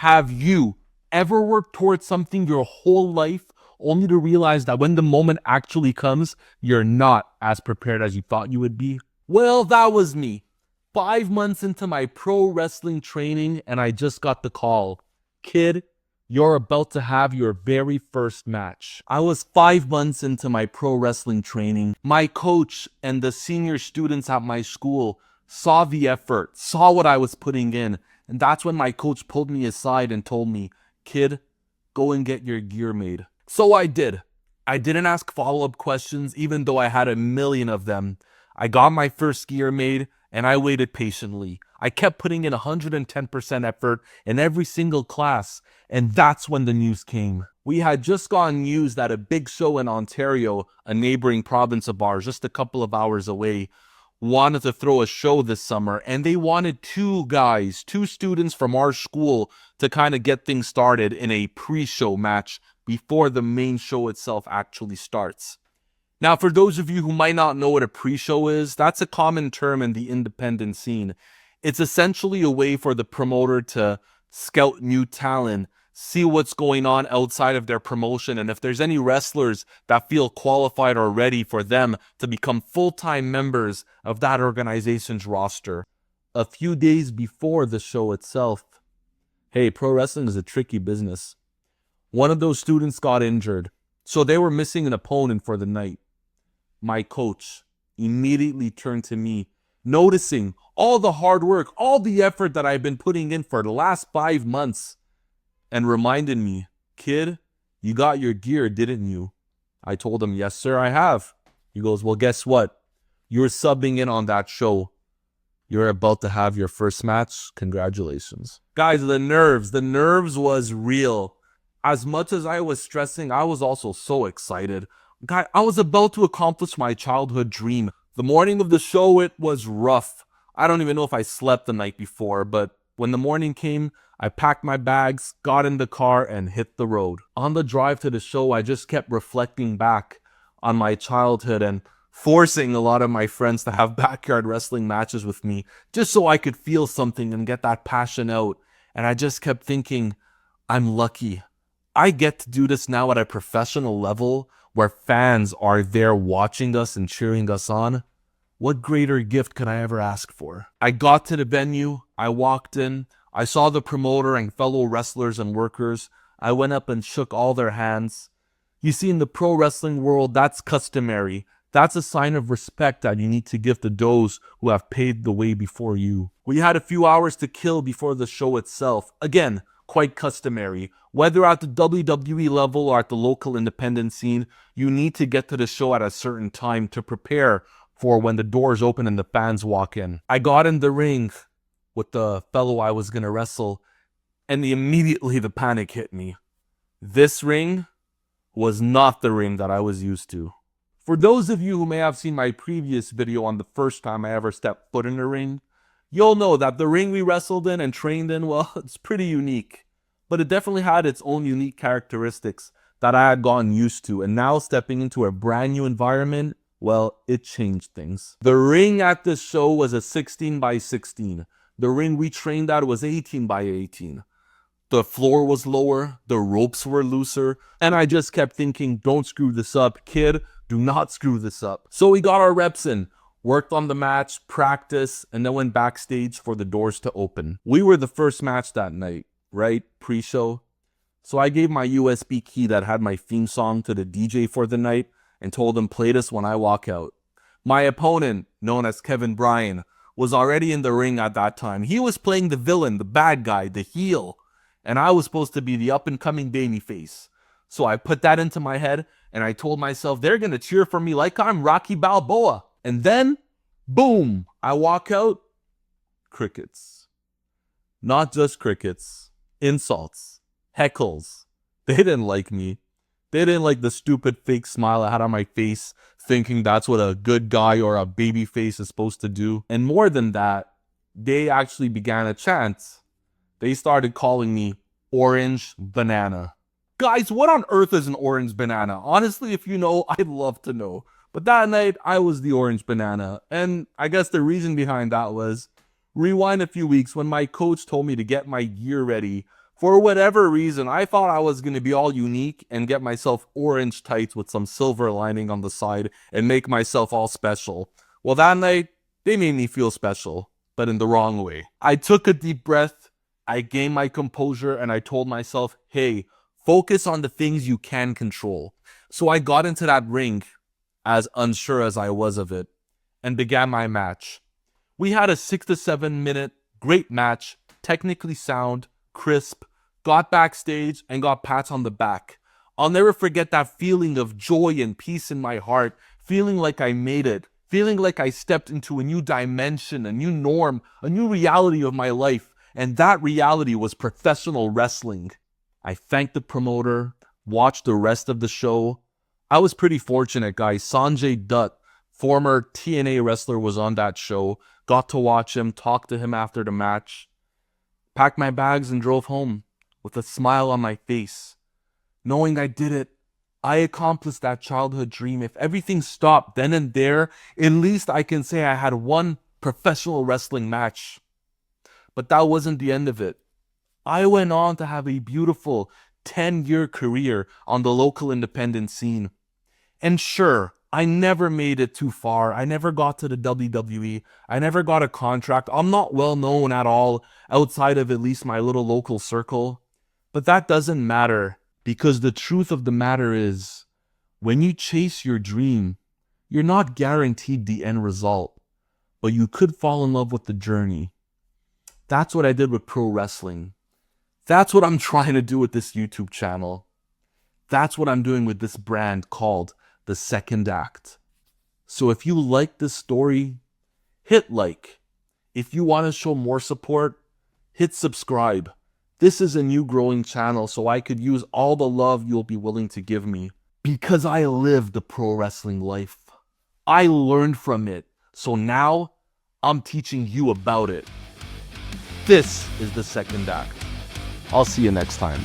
Have you ever worked towards something your whole life only to realize that when the moment actually comes, you're not as prepared as you thought you would be? Well, that was me. 5 months into my pro wrestling training, and I just got the call. Kid, you're about to have your very first match. I was 5 months into my pro wrestling training. My coach and the senior students at my school saw the effort, saw what I was putting in, and that's when my coach pulled me aside and told me, kid, go and get your gear made. So I did. I didn't ask follow-up questions, even though I had a million of them. I got my first gear made, and I waited patiently. I kept putting in 110% effort in every single class, and that's when the news came. We had just gotten news that a big show in Ontario, a neighboring province of ours, just a couple of hours away, wanted to throw a show this summer, and they wanted two students from our school to kind of get things started in a pre-show match before the main show itself actually starts. Now, for those of you who might not know what a pre-show is, that's a common term in the independent scene. It's essentially a way for the promoter to scout new talent, see what's going on outside of their promotion, and if there's any wrestlers that feel qualified or ready for them to become full-time members of that organization's roster. A few days before the show itself, hey, pro wrestling is a tricky business. One of those students got injured, so they were missing an opponent for the night. My coach immediately turned to me, noticing all the hard work, all the effort that I've been putting in for the last 5 months, and reminded me, kid, you got your gear, didn't you? I told him, yes, sir, I have. He goes, well, guess what? You're subbing in on that show. You're about to have your first match. Congratulations. Guys, the nerves was real. As much as I was stressing, I was also so excited. Guy, I was about to accomplish my childhood dream. The morning of the show, it was rough. I don't even know if I slept the night before, but when the morning came, I packed my bags, got in the car, and hit the road. On the drive to the show, I just kept reflecting back on my childhood and forcing a lot of my friends to have backyard wrestling matches with me just so I could feel something and get that passion out. And I just kept thinking, I'm lucky. I get to do this now at a professional level where fans are there watching us and cheering us on. What greater gift could I ever ask for? I got to the venue, I walked in, I saw the promoter and fellow wrestlers and workers. I went up and shook all their hands. You see, in the pro wrestling world, that's customary. That's a sign of respect that you need to give to those who have paved the way before you. We had a few hours to kill before the show itself. Again, quite customary. Whether at the WWE level or at the local independent scene, you need to get to the show at a certain time to prepare for when the doors open and the fans walk in. I got in the ring with the fellow I was going to wrestle, and immediately the panic hit me. This ring was not the ring that I was used to. For those of you who may have seen my previous video on the first time I ever stepped foot in a ring, you'll know that the ring we wrestled in and trained in, well, it's pretty unique. But it definitely had its own unique characteristics that I had gotten used to. And now stepping into a brand new environment, well, it changed things. The ring at this show was a 16 by 16. The ring we trained at was 18 by 18. The floor was lower, the ropes were looser, and I just kept thinking, don't screw this up, kid, do not screw this up. So we got our reps in, worked on the match, practice, and then went backstage for the doors to open. We were the first match that night, right? Pre-show. So I gave my USB key that had my theme song to the DJ for the night and told him play this when I walk out. My opponent, known as Kevin Bryan, was already in the ring at that time. He was playing the villain, the bad guy, the heel, and I was supposed to be the up-and-coming babyface. So I put that into my head, and I told myself, they're going to cheer for me like I'm Rocky Balboa. And then, boom, I walk out, crickets. Not just crickets, insults, heckles. They didn't like me. They didn't like the stupid fake smile I had on my face, thinking that's what a good guy or a baby face is supposed to do. And more than that, they actually began a chant. They started calling me Orange Banana. Guys, what on earth is an orange banana? Honestly, if you know, I'd love to know. But that night, I was the orange banana. And I guess the reason behind that was, rewind a few weeks when my coach told me to get my gear ready For whatever reason, I thought I was going to be all unique and get myself orange tights with some silver lining on the side and make myself all special. Well, that night, they made me feel special, but in the wrong way. I took a deep breath, I gained my composure, and I told myself, hey, focus on the things you can control. So I got into that ring, as unsure as I was of it, and began my match. We had a 6 to 7 minute great match, technically sound, crisp, got backstage and got pats on the back. I'll never forget that feeling of joy and peace in my heart, feeling like I made it, feeling like I stepped into a new dimension, a new norm, a new reality of my life, and that reality was professional wrestling. I thanked the promoter, watched the rest of the show. I was pretty fortunate, guys. Sanjay Dutt, former TNA wrestler, was on that show. Got to watch him, talk to him after the match. Packed my bags and drove home with a smile on my face. Knowing I did it, I accomplished that childhood dream. If everything stopped then and there, at least I can say I had one professional wrestling match. But that wasn't the end of it. I went on to have a beautiful 10-year career on the local independent scene. And sure, I never made it too far. I never got to the WWE. I never got a contract. I'm not well known at all outside of at least my little local circle. But that doesn't matter, because the truth of the matter is, when you chase your dream, you're not guaranteed the end result, but you could fall in love with the journey. That's what I did with pro wrestling. That's what I'm trying to do with this YouTube channel. That's what I'm doing with this brand called The Second Act. So if you like this story, hit like. If you want to show more support, hit subscribe. This is a new growing channel, so I could use all the love you'll be willing to give me. Because I lived the pro wrestling life. I learned from it. So now, I'm teaching you about it. This is The Second Act. I'll see you next time.